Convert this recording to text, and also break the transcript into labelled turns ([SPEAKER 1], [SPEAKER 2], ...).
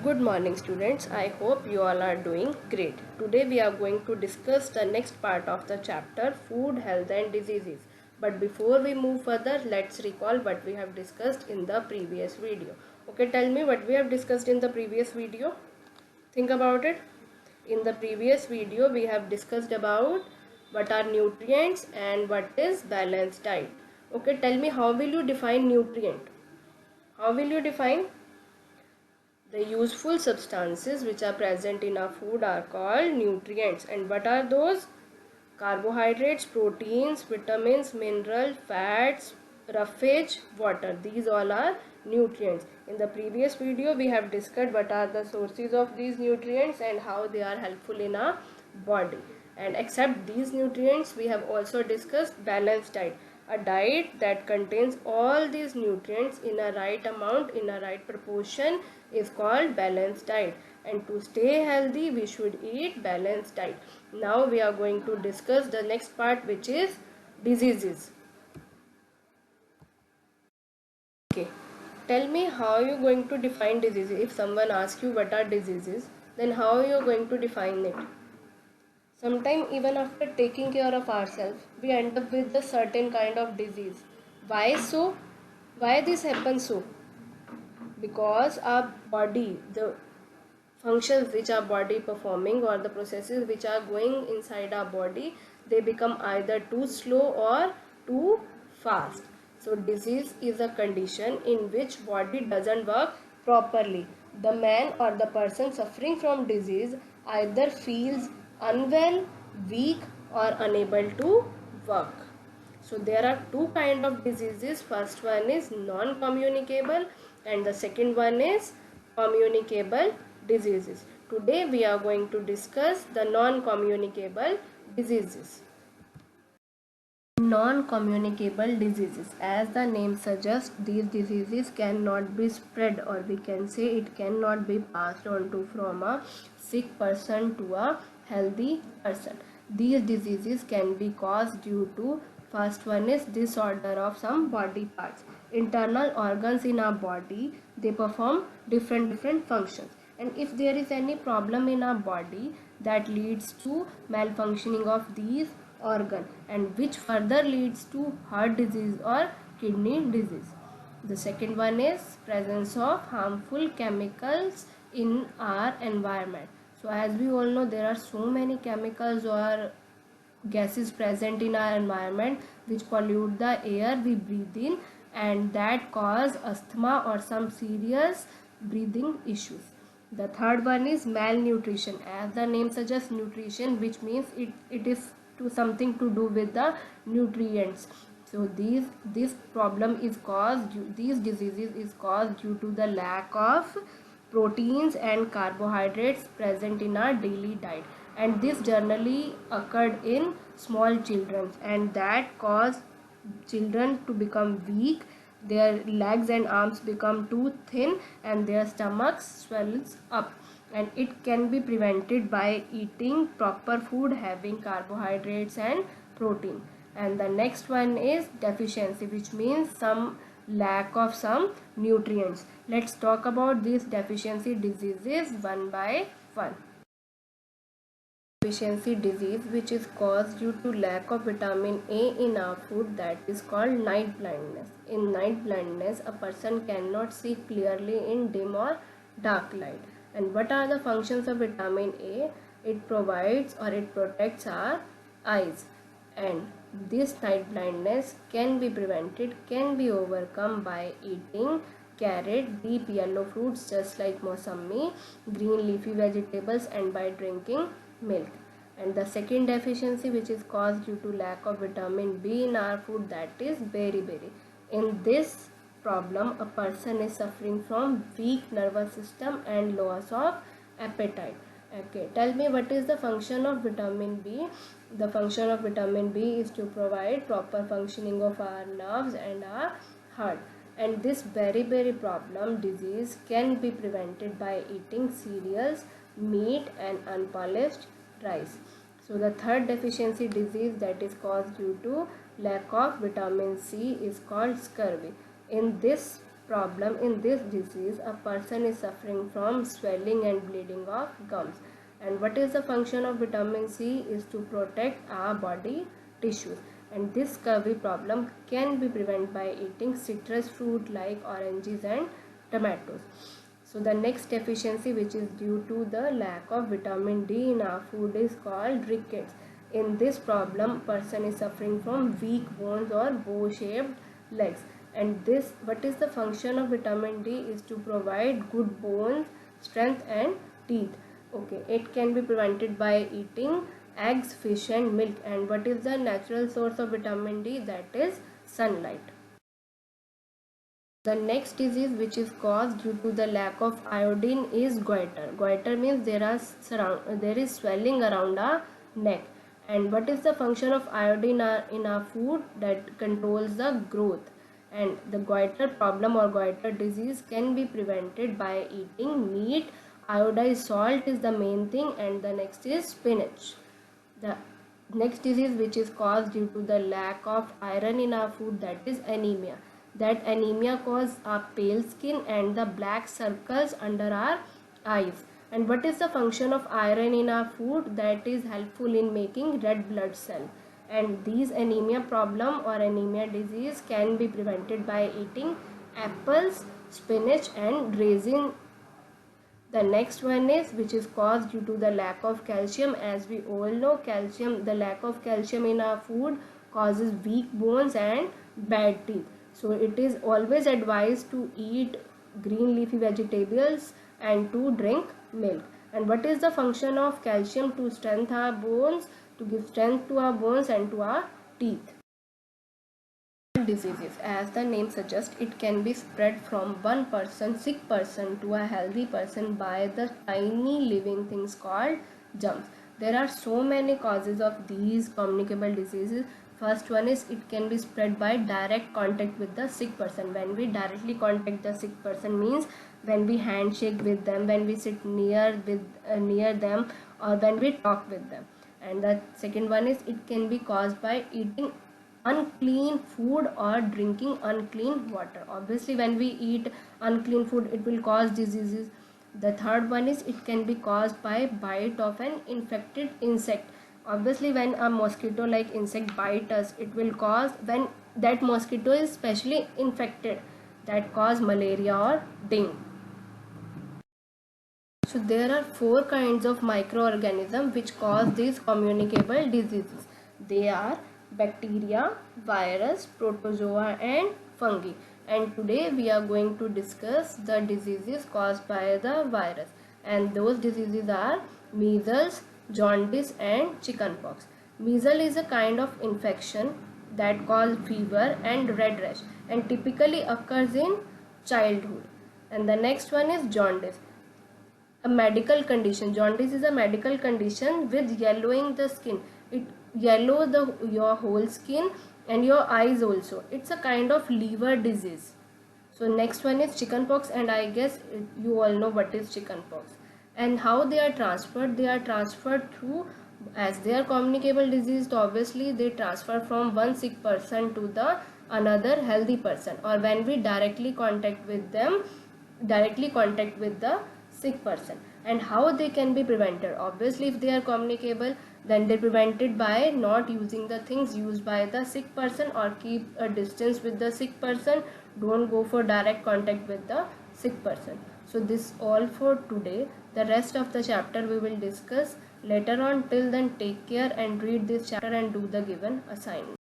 [SPEAKER 1] Good morning students. I hope you all are doing great. Today we are going to discuss the next part of the chapter food, health and diseases. But before we move further, let's recall what we have discussed in the previous video. Okay, tell me what we have discussed in the previous video. Think about it. In the previous video we have discussed about what are nutrients and what is balanced diet. Okay, tell me how will you define nutrient? How will you define? The useful substances which are present in our food are called nutrients. And what are those? Carbohydrates, proteins, vitamins, mineral, fats, roughage, water. These all are nutrients. In the previous video we have discussed what are the sources of these nutrients and how they are helpful in our body. And except these nutrients we have also discussed balanced diet. A diet that contains all these nutrients in a right amount, in a right proportion is called balanced diet. And to stay healthy we should eat balanced diet. Now we are going to discuss the next part, which is diseases. Okay, tell me how you are going to define diseases. If someone asks you what are diseases, then how you are going to define it? Sometimes even after taking care of ourselves, we end up with a certain kind of disease. Why so? Why this happens so? Because our body, the functions which our body performing or the processes which are going inside our body, they become either too slow or too fast. So disease is a condition in which body doesn't work properly. The man or the person suffering from disease either feels unwell, weak or unable to work. So there are two kind of diseases. First one is non-communicable and the second one is communicable diseases. Today we are going to discuss the non-communicable diseases. Non-communicable diseases. As the name suggests, these diseases cannot be spread, or we can say it cannot be passed on to from a sick person to a healthy person. These diseases can be caused due to, first one is disorder of some body parts. Internal organs in our body, they perform different functions, and if there is any problem in our body that leads to malfunctioning of these organ, and which further leads to heart disease or kidney disease. The second one is presence of harmful chemicals in our environment. So as we all know, there are so many chemicals or gases present in our environment which pollute the air we breathe in, and that cause asthma or some serious breathing issues. The third one is malnutrition. As the name suggests, nutrition, which means it is to something to do with the nutrients. So this problem is caused, these diseases is caused due to the lack of proteins and carbohydrates present in our daily diet, and this generally occurred in small children, and that caused children to become weak. Their legs and arms become too thin and their stomachs swells up, and it can be prevented by eating proper food having carbohydrates and protein. And the next one is deficiency, which means some lack of some nutrients. Let's talk about these deficiency diseases one by one. Deficiency disease, which is caused due to lack of vitamin A in our food, that is called night blindness. In night blindness, a person cannot see clearly in dim or dark light. And what are the functions of vitamin A? It provides or it protects our eyes, and this night blindness can be prevented, can be overcome by eating carrot, deep yellow fruits just like mosambi, green leafy vegetables, and by drinking milk. And the second deficiency, which is caused due to lack of vitamin B in our food, that is beriberi. In this problem, a person is suffering from weak nervous system and loss of appetite. Okay, tell me what is the function of vitamin B? The function of vitamin B is to provide proper functioning of our nerves and our heart. And this beriberi problem disease can be prevented by eating cereals, meat and unpolished rice. So the third deficiency disease that is caused due to lack of vitamin C is called scurvy. In this problem in this disease, a person is suffering from swelling and bleeding of gums. And what is the function of vitamin C is to protect our body tissues. And this scurvy problem can be prevented by eating citrus fruit like oranges and tomatoes. So the next deficiency which is due to the lack of vitamin D in our food is called rickets. In this problem, person is suffering from weak bones or bow-shaped legs. And this, what is the function of vitamin D is to provide good bones, strength and teeth. Okay, it can be prevented by eating eggs, fish and milk. And what is the natural source of vitamin D? That is sunlight. The next disease which is caused due to the lack of iodine is goiter. Goiter means there is swelling around our neck. And what is the function of iodine in our food? That controls the growth. And the goiter problem or goiter disease can be prevented by eating meat. Iodized salt is the main thing, and the next is spinach. The next disease which is caused due to the lack of iron in our food, that is anemia. That anemia causes our pale skin and the black circles under our eyes. And what is the function of iron in our food? That is helpful in making red blood cell. And these anemia problem or anemia disease can be prevented by eating apples, spinach and raisin. The next one is which is caused due to the lack of calcium. As we all know, the lack of calcium in our food causes weak bones and bad teeth. So it is always advised to eat green leafy vegetables and to drink milk. And what is the function of calcium? To strengthen our bones, to give strength to our bones and to our teeth. Diseases, as the name suggests, it can be spread from one person, sick person, to a healthy person by the tiny living things called germs. There are so many causes of these communicable diseases. First one is it can be spread by direct contact with the sick person. When we directly contact the sick person means when we handshake with them, when we sit near them, or when we talk with them. And the second one is it can be caused by eating unclean food or drinking unclean water. Obviously when we eat unclean food, it will cause diseases. The third one is it can be caused by bite of an infected insect. Obviously when a mosquito like insect bite us, it will cause, when that mosquito is specially infected, that cause malaria or dengue. So there are 4 kinds of microorganisms which cause these communicable diseases. They are bacteria, virus, protozoa and fungi. And today we are going to discuss the diseases caused by the virus. And those diseases are measles, jaundice and chickenpox. Measles is a kind of infection that causes fever and red rash and typically occurs in childhood. And the next one is jaundice. A medical condition. Jaundice is a medical condition with yellowing the skin. It yellow your whole skin and your eyes also. It's a kind of liver disease. So next one is chickenpox, and I guess you all know what is chickenpox and how they are transferred. They are transferred through, as they are communicable disease, so obviously they transfer from one sick person to the another healthy person, or when we directly contact with the sick person. And how they can be prevented? Obviously if they are communicable, then they prevented by not using the things used by the sick person, or keep a distance with the sick person. Don't go for direct contact with the sick person. So this all for today. The rest of the chapter we will discuss later on. Till then, take care and read this chapter and do the given assignment.